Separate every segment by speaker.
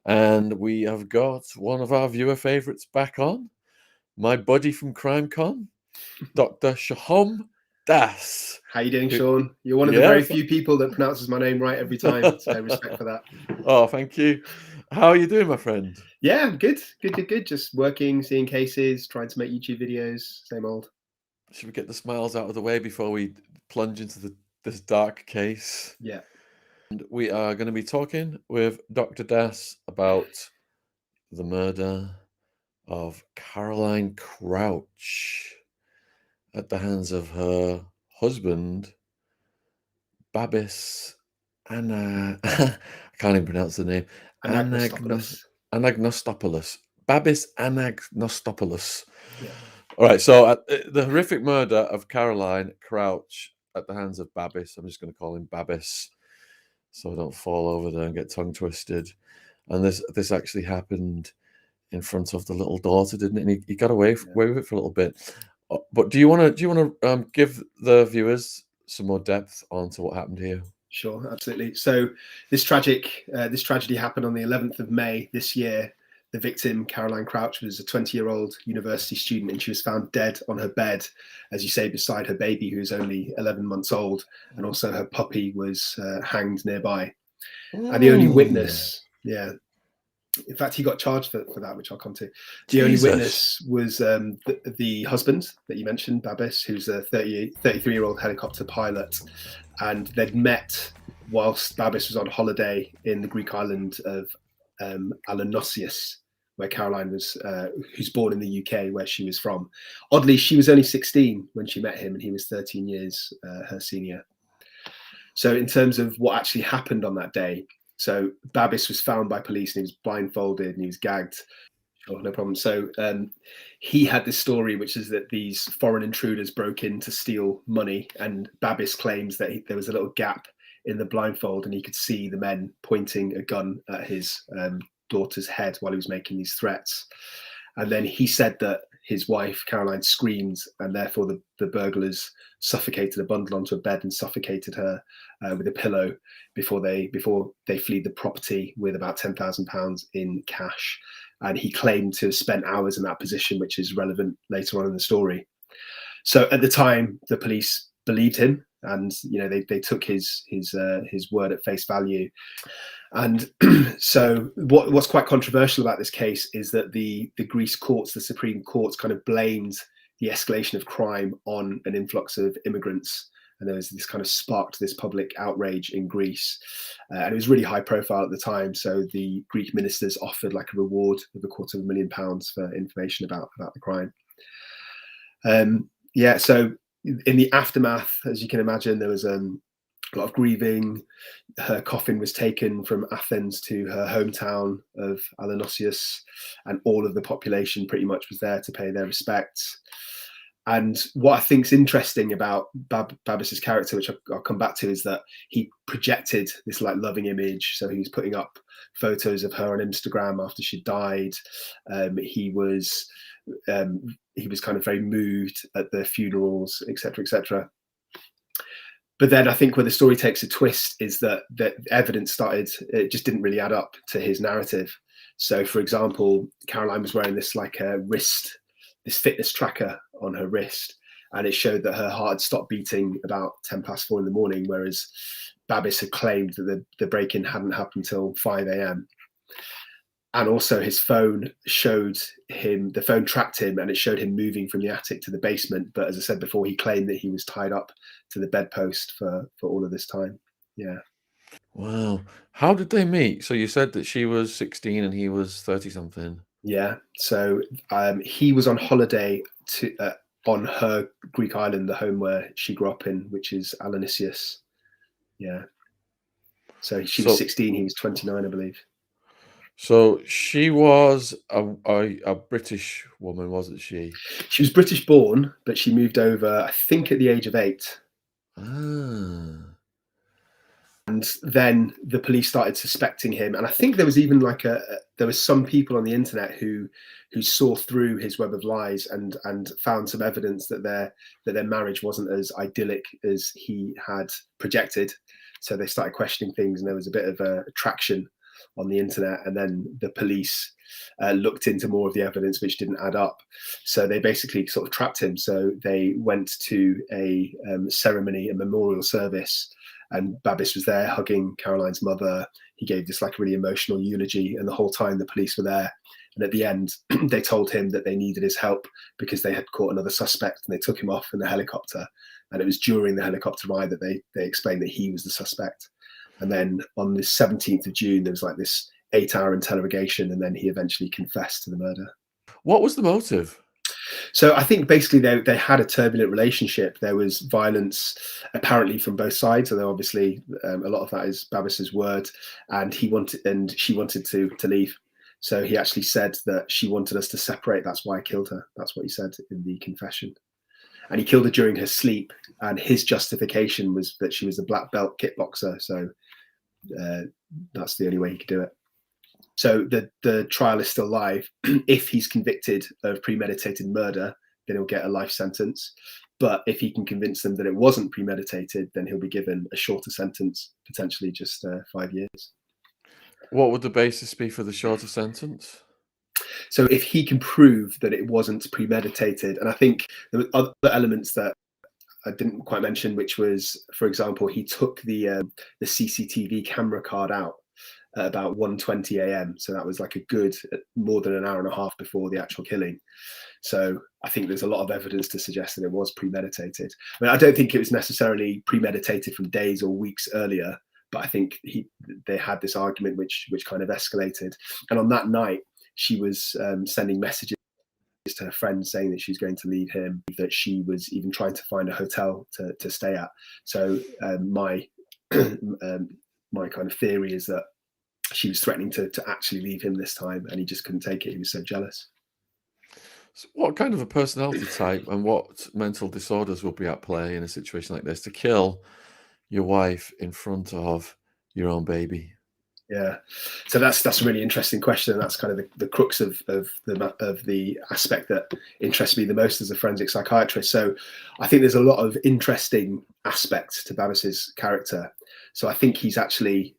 Speaker 1: And we have got one of our viewer favourites back on, my buddy from CrimeCon, Dr. Sohom Das.
Speaker 2: How you doing, Shaun? You're one of the very few people that pronounces my name right every time, so respect for that.
Speaker 1: Oh, thank you. How are you doing, my friend?
Speaker 2: Yeah, I'm good. Just working, seeing cases, trying to make YouTube videos, same old.
Speaker 1: Should we get the smiles out of the way before we plunge into this dark case?
Speaker 2: Yeah.
Speaker 1: And we are going to be talking with Dr. Das about the murder of Caroline Crouch at the hands of her husband, Babis I can't even pronounce the name. Anagnostopoulos. Babis Anagnostopoulos.
Speaker 2: Yeah.
Speaker 1: All right, so the horrific murder of Caroline Crouch at the hands of Babis. I'm just going to call him Babis, so I don't fall over there and get tongue twisted. And this actually happened in front of the little daughter, didn't it? And he got away with it for a little bit. But do you want to give the viewers some more depth onto what happened here?
Speaker 2: Sure, absolutely. So this tragedy happened on the 11th of May this year. The victim, Caroline Crouch, was a 20-year-old university student, and she was found dead on her bed, as you say, beside her baby, who was only 11 months old, and also her puppy was hanged nearby. And the only witness, in fact, he got charged for that, which I'll come to. The only witness was the husband that you mentioned, Babis, who's a 33-year-old helicopter pilot. And they'd met whilst Babis was on holiday in the Greek island of Alenossus, where Caroline was, who's born in the UK, where she was from. Oddly, she was only 16 when she met him, and he was 13 years her senior. So in terms of what actually happened on that day, so Babis was found by police and he was blindfolded and he was gagged. Sure, no problem. So he had this story, which is that these foreign intruders broke in to steal money, and Babis claims that there was a little gap in the blindfold and he could see the men pointing a gun at his daughter's head while he was making these threats. And then he said that his wife, Caroline, screamed, and therefore the burglars suffocated a bundle onto a bed and suffocated her with a pillow before they fled the property with about £10,000 in cash. And he claimed to have spent hours in that position, which is relevant later on in the story. So at the time, the police believed him, and they took his word at face value. And so what's quite controversial about this case is that the Greece courts, the Supreme Courts, kind of blamed the escalation of crime on an influx of immigrants. And there was this kind of sparked this public outrage in Greece. And it was really high profile at the time. So the Greek ministers offered like a reward of £250,000 for information about the crime. So in the aftermath, as you can imagine, there was a lot of grieving. Her coffin was taken from Athens to her hometown of Alenossus, and all of the population pretty much was there to pay their respects. And what I think is interesting about Babis's character, which I'll come back to, is that he projected this like loving image. So he was putting up photos of her on Instagram after she died. He was kind of very moved at the funerals, etc., etc. But then I think where the story takes a twist is that the evidence it just didn't really add up to his narrative. So, for example, Caroline was wearing this like a this fitness tracker on her wrist, and it showed that her heart had stopped beating about 4:10 in the morning, whereas Babis had claimed that the break-in hadn't happened until 5 a.m. And also his phone the phone tracked him, and it showed him moving from the attic to the basement. But as I said before, he claimed that he was tied up to the bedpost for all of this time. Yeah.
Speaker 1: Wow. How did they meet? So you said that she was 16 and he was 30 something.
Speaker 2: Yeah. So he was on holiday on her Greek island, the home where she grew up in, which is Alenossus. Yeah. So she was 16, he was 29, I believe.
Speaker 1: So she was a British woman, wasn't she?
Speaker 2: She was British born, but she moved over, I think, at the age of 8. And then the police started suspecting him, and I think there was even there was some people on the internet who saw through his web of lies and found some evidence that their marriage wasn't as idyllic as he had projected. So they started questioning things, and there was a bit of a attraction. on the internet, and then the police looked into more of the evidence which didn't add up. So they basically sort of trapped him. So they went to a ceremony, a memorial service, and Babis was there hugging Caroline's mother. He gave this like really emotional eulogy, and the whole time the police were there. And at the end, they told him that they needed his help because they had caught another suspect, and they took him off in the helicopter. And it was during the helicopter ride that they explained that he was the suspect. And then on the 17th of June, there was like this 8-hour interrogation, and then he eventually confessed to the murder.
Speaker 1: What was the motive?
Speaker 2: So I think basically they had a turbulent relationship. There was violence apparently from both sides, although obviously a lot of that is Babis's word, and she wanted to leave. So he actually said that she wanted us to separate. That's why I killed her. That's what he said in the confession. And he killed her during her sleep. And his justification was that she was a black belt kickboxer. So that's the only way he could do it. So the trial is still live. If he's convicted of premeditated murder, then he'll get a life sentence. But if he can convince them that it wasn't premeditated, then he'll be given a shorter sentence, potentially just 5 years.
Speaker 1: What would the basis be for the shorter sentence?
Speaker 2: So if he can prove that it wasn't premeditated, and I think there were other elements that I didn't quite mention, which was, for example, he took the CCTV camera card out at about 1:20 a.m. So that was like a good more than an hour and a half before the actual killing. So I think there's a lot of evidence to suggest that it was premeditated. I mean, I don't think it was necessarily premeditated from days or weeks earlier, but I think they had this argument which kind of escalated. And on that night, she was sending messages to her friends saying that she's going to leave him, that she was even trying to find a hotel to stay at. So my kind of theory is that she was threatening to actually leave him this time, and he just couldn't take it. He was so jealous.
Speaker 1: So what kind of a personality type and what mental disorders will be at play in a situation like this to kill your wife in front of your own baby?
Speaker 2: Yeah, so that's a really interesting question. That's kind of the crux of the aspect that interests me the most as a forensic psychiatrist. So I think there's a lot of interesting aspects to Babis's character. So I think he's actually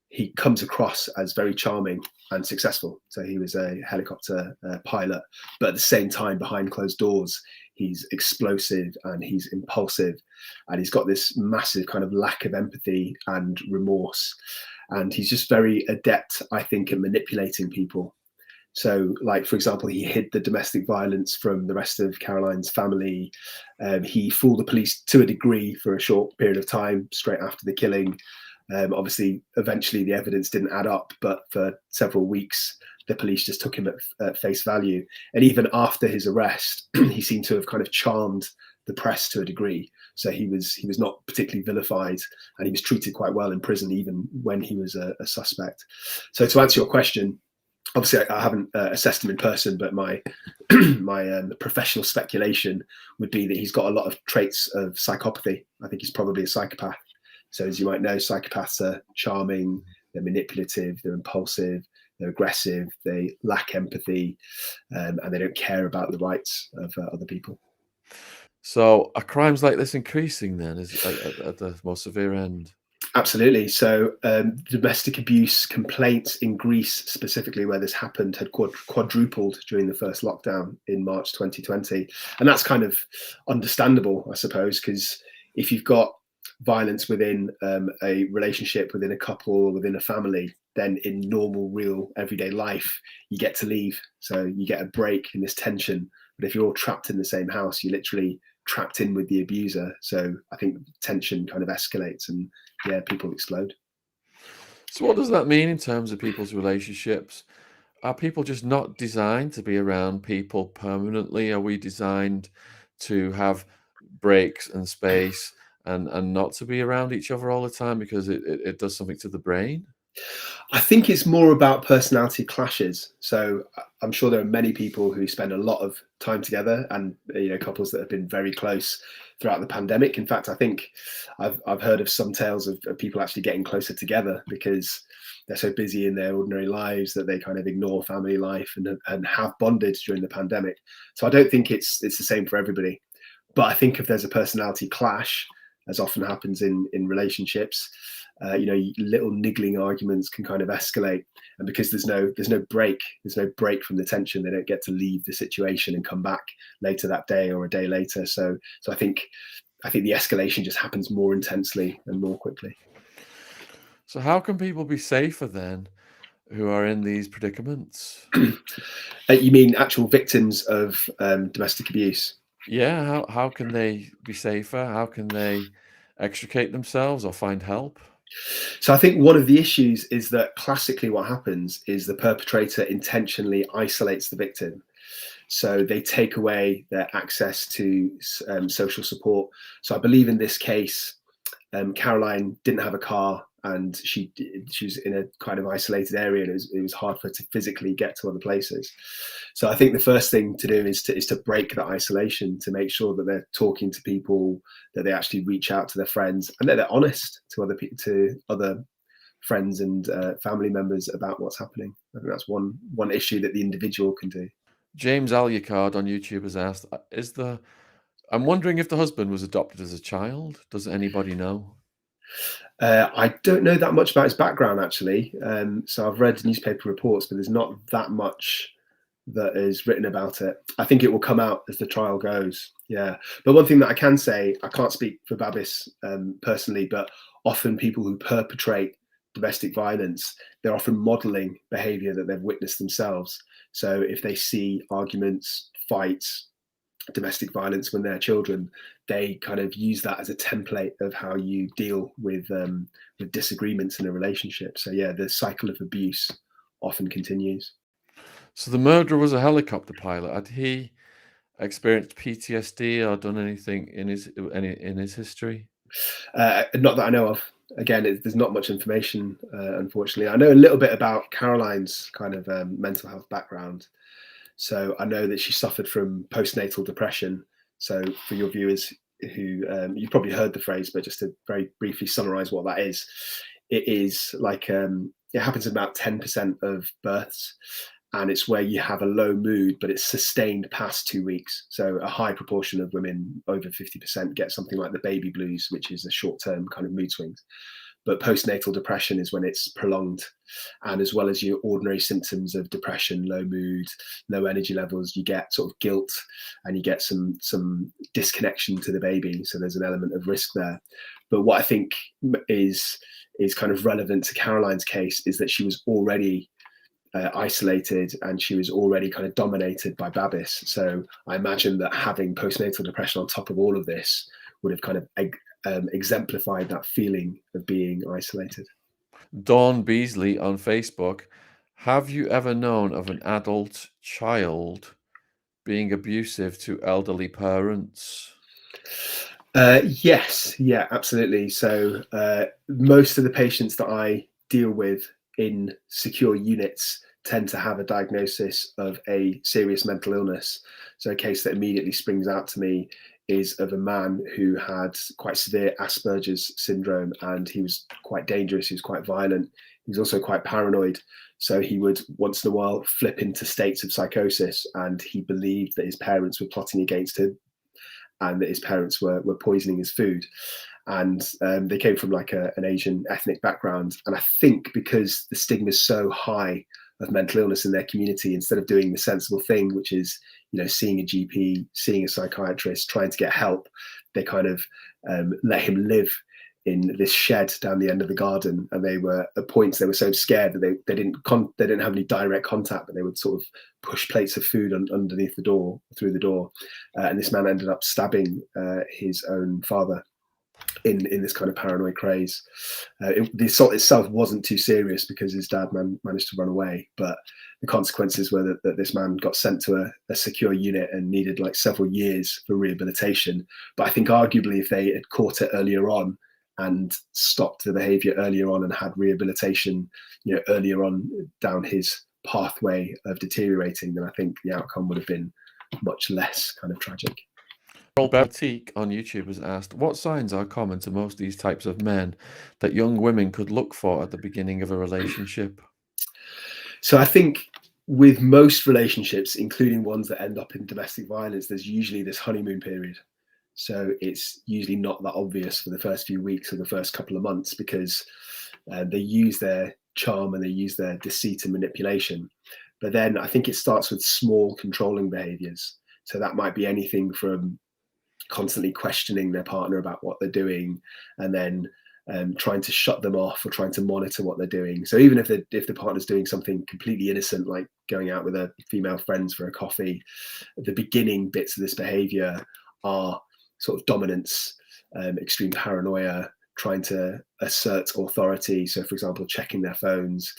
Speaker 2: he comes across as very charming and successful. So he was a helicopter pilot, but at the same time, behind closed doors, he's explosive and he's impulsive, and he's got this massive kind of lack of empathy and remorse. And he's just very adept, I think, at manipulating people. So, like, for example, he hid the domestic violence from the rest of Caroline's family. He fooled the police to a degree for a short period of time straight after the killing. Obviously, eventually the evidence didn't add up, but for several weeks, the police just took him at face value. And even after his arrest, he seemed to have kind of charmed the press to a degree. So he was not particularly vilified, and he was treated quite well in prison, even when he was a suspect. So to answer your question, obviously I haven't assessed him in person, but my professional speculation would be that he's got a lot of traits of psychopathy. I think he's probably a psychopath. So as you might know, psychopaths are charming, they're manipulative, they're impulsive, they're aggressive, they lack empathy, and they don't care about the rights of other people.
Speaker 1: So are crimes like this increasing then, is at the more severe end?
Speaker 2: Absolutely. So domestic abuse complaints in Greece, specifically where this happened, had quadrupled during the first lockdown in March 2020. And that's kind of understandable, I suppose, because if you've got violence within a relationship, within a couple, within a family, then in normal, real, everyday life, you get to leave. So you get a break in this tension. But if you're all trapped in the same house, you're literally trapped in with the abuser. So I think tension kind of escalates, and yeah, people explode.
Speaker 1: So what does that mean in terms of people's relationships? Are people just not designed to be around people permanently? Are we designed to have breaks and space and not to be around each other all the time because it does something to the brain?
Speaker 2: I think it's more about personality clashes. So I'm sure there are many people who spend a lot of time together, and couples that have been very close throughout the pandemic. In fact, I think I've heard of some tales of people actually getting closer together because they're so busy in their ordinary lives that they kind of ignore family life and have bonded during the pandemic. So I don't think it's the same for everybody. But I think if there's a personality clash, as often happens in relationships. You know, little niggling arguments can kind of escalate, and because there's no break from the tension, they don't get to leave the situation and come back later that day or a day later. So I think the escalation just happens more intensely and more quickly.
Speaker 1: So how can people be safer then who are in these predicaments?
Speaker 2: You mean actual victims of domestic abuse?
Speaker 1: Yeah, how can they be safer? How can they extricate themselves or find help?
Speaker 2: So I think one of the issues is that classically what happens is the perpetrator intentionally isolates the victim. So they take away their access to social support. So I believe in this case, Caroline didn't have a car, and she was in a kind of isolated area, and it was hard for her to physically get to other places. So I think the first thing to do is to break that isolation, to make sure that they're talking to people, that they actually reach out to their friends, and that they're honest to other people, to other friends and family members about what's happening. I think that's one issue that the individual can do.
Speaker 1: 𝐏𝐬𝐲𝐜𝐡 on YouTube has asked, I'm wondering if the husband was adopted as a child. Does anybody know?
Speaker 2: I don't know that much about his background, actually. So I've read newspaper reports, but there's not that much that is written about it. I think it will come out as the trial goes. Yeah. But one thing that I can say, I can't speak for Babis personally, but often people who perpetrate domestic violence, they're often modeling behavior that they've witnessed themselves. So if they see arguments, fights, domestic violence when they're children, they kind of use that as a template of how you deal with disagreements in a relationship. So yeah, the cycle of abuse often continues.
Speaker 1: So the murderer was a helicopter pilot. Had he experienced PTSD or done anything in his history?
Speaker 2: Not that I know of. Again, there's not much information, unfortunately. I know a little bit about Caroline's kind of mental health background. So I know that she suffered from postnatal depression. So for your viewers who you've probably heard the phrase, but just to very briefly summarize what that is, it is like it happens in about 10% of births, and it's where you have a low mood, but it's sustained past 2 weeks. So a high proportion of women, over 50%, get something like the baby blues, which is a short-term kind of mood swings. But postnatal depression is when it's prolonged, and as well as your ordinary symptoms of depression, low mood, low energy levels, you get sort of guilt, and you get some disconnection to the baby. So there's an element of risk there. But what I think is kind of relevant to Caroline's case is that she was already isolated, and she was already kind of dominated by Babis. So I imagine that having postnatal depression on top of all of this would have kind of exemplified that feeling of being isolated.
Speaker 1: Dawn Beasley on Facebook, have you ever known of an adult child being abusive to elderly parents?
Speaker 2: Yes, yeah, absolutely. So most of the patients that I deal with in secure units tend to have a diagnosis of a serious mental illness. So a case that immediately springs out to me is of a man who had quite severe Asperger's syndrome, and he was quite dangerous. He was quite violent. He was also quite paranoid. So he would once in a while flip into states of psychosis, and he believed that his parents were plotting against him and that his parents were poisoning his food. And they came from like an Asian ethnic background. And I think because the stigma is so high of mental illness in their community, instead of doing the sensible thing, which is, you know, seeing a GP, seeing a psychiatrist, trying to get help, they kind of let him live in this shed down the end of the garden. And they were at points, they were so scared that they didn't have any direct contact, but they would sort of push plates of food underneath the door, through the door. And this man ended up stabbing his own father in this kind of paranoid craze. The assault itself wasn't too serious because his dad managed to run away, but the consequences were that this man got sent to a secure unit and needed like several years for rehabilitation. But I think arguably if they had caught it earlier on and stopped the behavior earlier on and had rehabilitation, you know, earlier on down his pathway of deteriorating, then I think the outcome would have been much less kind of tragic.
Speaker 1: 𝐿𝐵𝐿𝐶 on YouTube has asked, what signs are common to most of these types of men that young women could look for at the beginning of a relationship?
Speaker 2: So I think with most relationships, including ones that end up in domestic violence, there's usually this honeymoon period. So it's usually not that obvious for the first few weeks or the first couple of months, because they use their charm and they use their deceit and manipulation. But then I think it starts with small controlling behaviors. So that might be anything from constantly questioning their partner about what they're doing, and then trying to shut them off or trying to monitor what they're doing. So even if the partner's doing something completely innocent, like going out with their female friends for a coffee, the beginning bits of this behavior are sort of dominance, extreme paranoia, trying to assert authority. So, for example, checking their phones,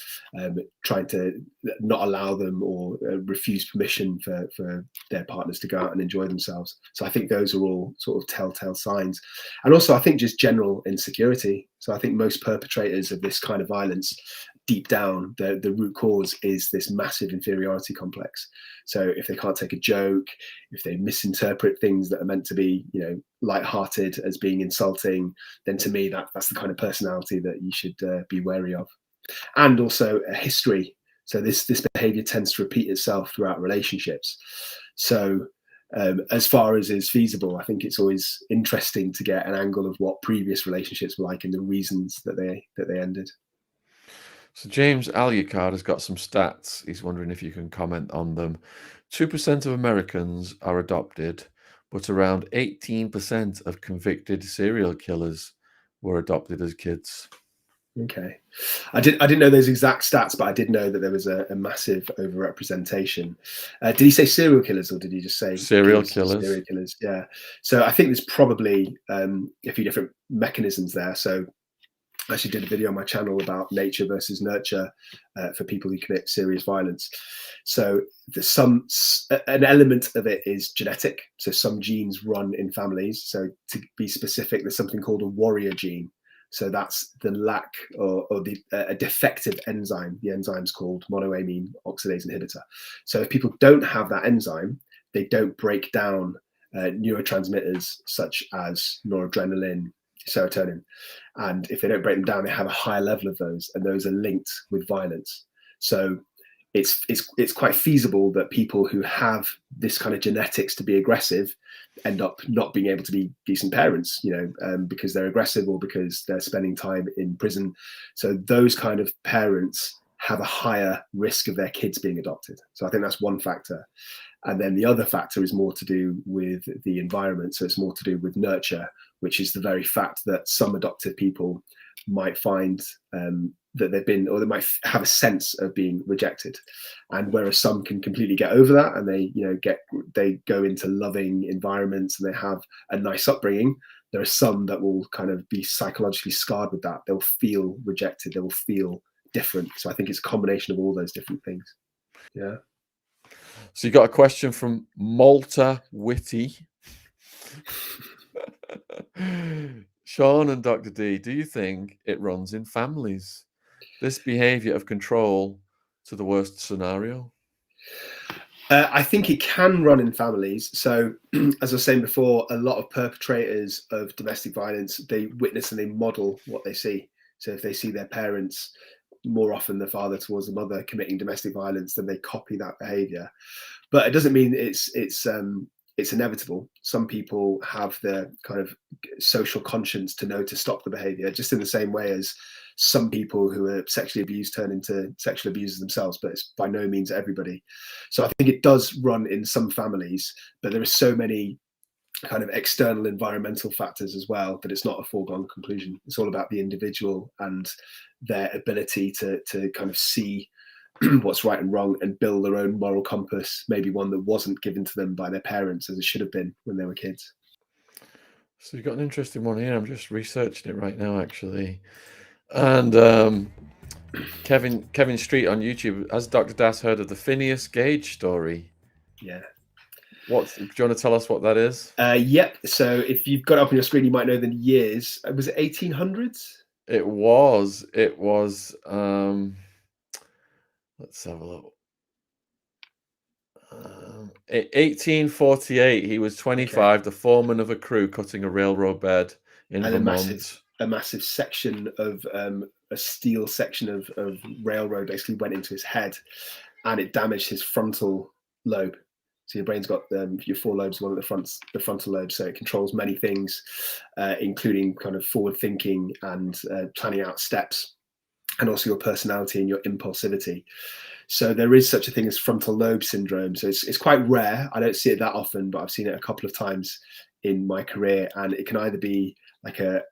Speaker 2: trying to not allow them or refuse permission for their partners to go out and enjoy themselves. So I think those are all sort of telltale signs. And also, I think just general insecurity. So I think most perpetrators of this kind of violence, deep down, the root cause is this massive inferiority complex. So if they can't take a joke, if they misinterpret things that are meant to be, lighthearted as being insulting, then to me that's the kind of personality that you should be wary of. And also a history. So this behavior tends to repeat itself throughout relationships. So as far as is feasible, I think it's always interesting to get an angle of what previous relationships were like and the reasons that they ended.
Speaker 1: So James Alucard has got some stats. He's wondering if you can comment on them. 2% of Americans are adopted, but around 18% of convicted serial killers were adopted as kids.
Speaker 2: Okay, I didn't know those exact stats, but I did know that there was a massive overrepresentation. Did he say serial killers, or did he just say
Speaker 1: serial killers?
Speaker 2: Serial killers, yeah. So I think there's probably a few different mechanisms there. So I actually did a video on my channel about nature versus nurture for people who commit serious violence. So there's an element of it is genetic. So some genes run in families. So to be specific, there's something called a warrior gene. So that's the lack or a defective enzyme. The enzyme's called monoamine oxidase inhibitor. So if people don't have that enzyme, they don't break down neurotransmitters such as noradrenaline, serotonin. And if they don't break them down, they have a higher level of those, and those are linked with violence. So it's quite feasible that people who have this kind of genetics to be aggressive end up not being able to be decent parents, because they're aggressive or because they're spending time in prison. So those kind of parents have a higher risk of their kids being adopted. So I think that's one factor. And then the other factor is more to do with the environment. So it's more to do with nurture, which is the very fact that some adoptive people might find that they've been, or they might have a sense of being rejected. And whereas some can completely get over that, and they go into loving environments and they have a nice upbringing, there are some that will kind of be psychologically scarred with that. They'll feel rejected. They will feel different. So I think it's a combination of all those different things. Yeah.
Speaker 1: So you got a question from Malta Witty. Shaun and Dr. D, do you think it runs in families? This behavior of control to the worst scenario?
Speaker 2: I think it can run in families. So as I was saying before, a lot of perpetrators of domestic violence, they witness and they model what they see. So if they see their parents, more often the father towards the mother, committing domestic violence, then they copy that behavior. But it doesn't mean it's inevitable. Some people have the kind of social conscience to know to stop the behavior, just in the same way as some people who are sexually abused turn into sexual abusers themselves, but it's by no means everybody. So I think it does run in some families, but there are so many kind of external environmental factors as well that it's not a foregone conclusion. It's all about the individual and their ability to kind of see what's right and wrong and build their own moral compass, maybe one that wasn't given to them by their parents as it should have been when they were kids.
Speaker 1: So you've got an interesting one here. I'm just researching it right now, actually. And Kevin Street on YouTube, has Dr. Das heard of the Phineas Gage story?
Speaker 2: Yeah.
Speaker 1: Do you want to tell us what that is?
Speaker 2: Yep. So if you've got it up on your screen, you might know the years. Was it 1800s?
Speaker 1: It was. Let's have a look. 1848. He was 25, the foreman of a crew cutting a railroad bed in Vermont.
Speaker 2: A massive section of a steel section of railroad basically went into his head, and it damaged his frontal lobe. So your brain's got your four lobes, one at the frontal lobe, so it controls many things, including kind of forward thinking and planning out steps, and also your personality and your impulsivity. So there is such a thing as frontal lobe syndrome. So it's quite rare. I don't see it that often, but I've seen it a couple of times in my career, and it can either be like a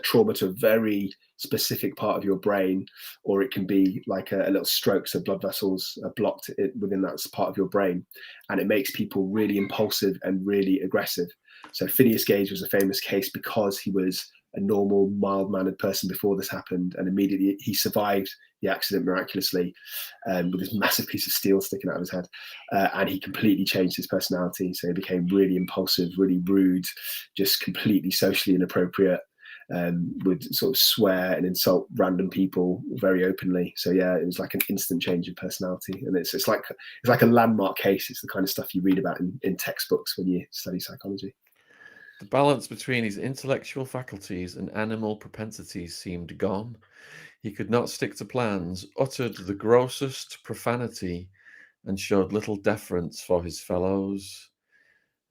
Speaker 2: trauma to a very specific part of your brain, or it can be like a little stroke, so blood vessels are blocked within that part of your brain, and it makes people really impulsive and really aggressive. So Phineas Gage was a famous case because he was a normal, mild-mannered person before this happened, and immediately he survived the accident miraculously, with this massive piece of steel sticking out of his head, and he completely changed his personality. So he became really impulsive, really rude, just completely socially inappropriate, would sort of swear and insult random people very openly. So yeah, it was like an instant change in personality, and it's like a landmark case. It's the kind of stuff you read about in textbooks when you study psychology.
Speaker 1: The balance between his intellectual faculties and animal propensities seemed gone. He could not stick to plans, uttered the grossest profanity, and showed little deference for his fellows.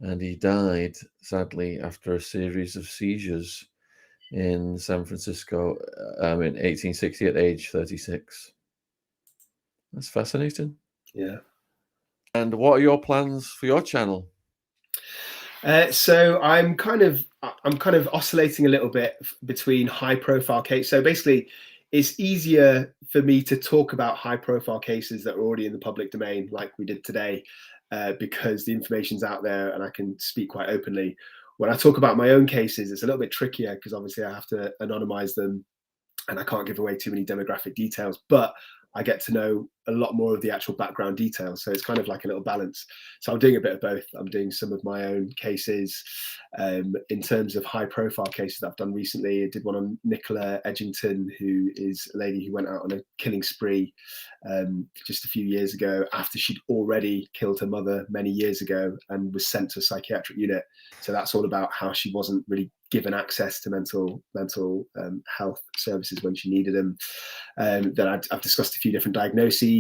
Speaker 1: And he died, sadly, after a series of seizures in San Francisco in 1860 at age 36. That's fascinating.
Speaker 2: Yeah.
Speaker 1: And what are your plans for your channel?
Speaker 2: So I'm kind of oscillating a little bit between high-profile cases. So basically, it's easier for me to talk about high-profile cases that are already in the public domain, like we did today, because the information's out there and I can speak quite openly. When I talk about my own cases, it's a little bit trickier because obviously I have to anonymize them and I can't give away too many demographic details, but I get to know a lot more of the actual background details. So it's kind of like a little balance. So I'm doing a bit of both. I'm doing some of my own cases. In terms of high profile cases that I've done recently, I did one on Nicola Edgington, who is a lady who went out on a killing spree just a few years ago after she'd already killed her mother many years ago and was sent to a psychiatric unit. So that's all about how she wasn't really given access to mental health services when she needed them. Then I've discussed a few different diagnoses.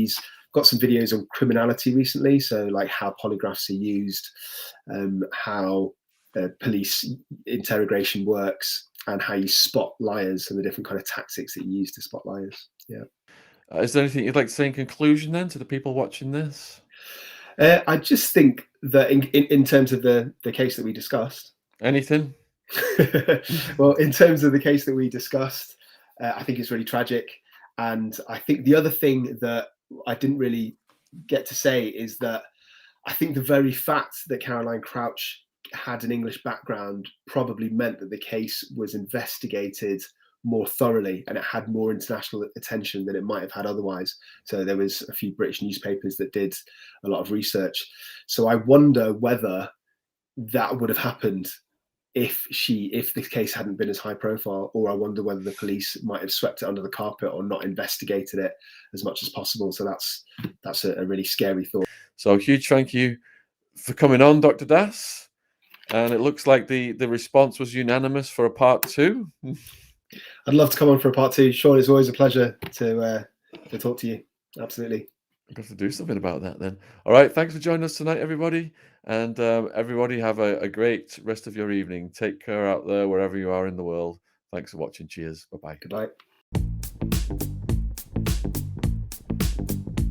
Speaker 2: Got some videos on criminality recently, so like how polygraphs are used, how police interrogation works, and how you spot liars and the different kind of tactics that you use to spot liars. Yeah.
Speaker 1: Is there anything you'd like to say in conclusion then to the people watching this?
Speaker 2: I just think that in terms of the case that we discussed.
Speaker 1: Anything?
Speaker 2: Well, in terms of the case that we discussed, I think it's really tragic. And I think the other thing that I didn't really get to say is that I think the very fact that Caroline Crouch had an English background probably meant that the case was investigated more thoroughly and it had more international attention than it might have had otherwise. So there was a few British newspapers that did a lot of research. So I wonder whether that would have happened if the case hadn't been as high profile, or I wonder whether the police might have swept it under the carpet or not investigated it as much as possible. So that's a really scary thought.
Speaker 1: So a huge thank you for coming on, Dr. Das. And it looks like the response was unanimous for a part 2.
Speaker 2: I'd love to come on for a part 2. Shaun, it's always a pleasure to talk to you. Absolutely.
Speaker 1: I've got to do something about that then. All right. Thanks for joining us tonight, everybody. And everybody have a great rest of your evening. Take care out there, wherever you are in the world. Thanks for watching. Cheers. Bye-bye.
Speaker 2: Goodbye.